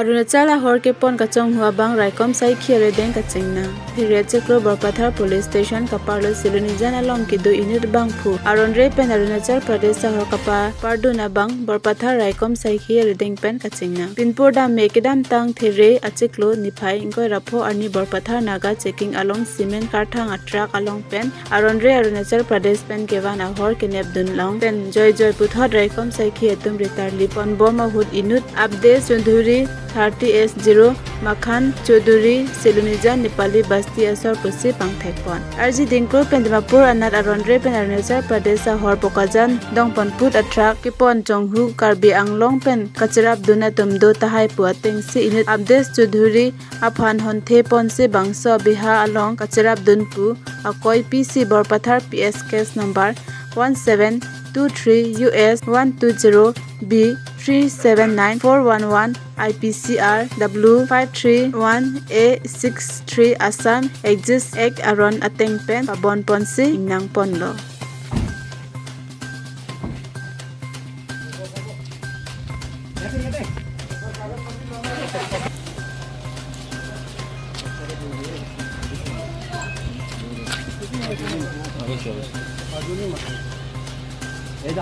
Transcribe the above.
Arunachal ahor kepon kachong hua bang Raikom saikhi arideng kachingnang. Thiret chekro Puthot police station kaparlo silunijan along ki do unit bang phu. Aronre pen Arunachal Pradesh ahor kapa parduna bang Puthot Raikom saikhi arideng pen kachingnang. Pinpur dam mekidam tang thire achiklo niphai ingkoi rapho ani Puthot naga checking along cement karthang atrak along pen. Aronre Arunachal Pradesh pen kevan ahor kinep dun long pen joy Puthot Raikom saikhi etum retar lipon boma hud inut update chundhuri 30S0 Makhan Chaudhuri Silunijan Nepali Basti Asor Pusi Pangthekpon Arji Dingkur Pendimapur Anat Aronre Pen Arunachal Pradesh ahor Pokajan Dongpon Put Atrak Kepon Chonghu Karbi Anglong Pen Kacharap Duna Tumdo Tahai Puateng Si Inut Abdes Chaudhuri Aphan Honthe Pon Se Bangso Biha Along Kacharap Dunpu Akoi PC Puthot PS case number 1723 US 120B 379411 IPCR W531A63 Assam Exist Ek Aron Ateng Pen Pabon Ponsi Ingnang Ponlo. Ini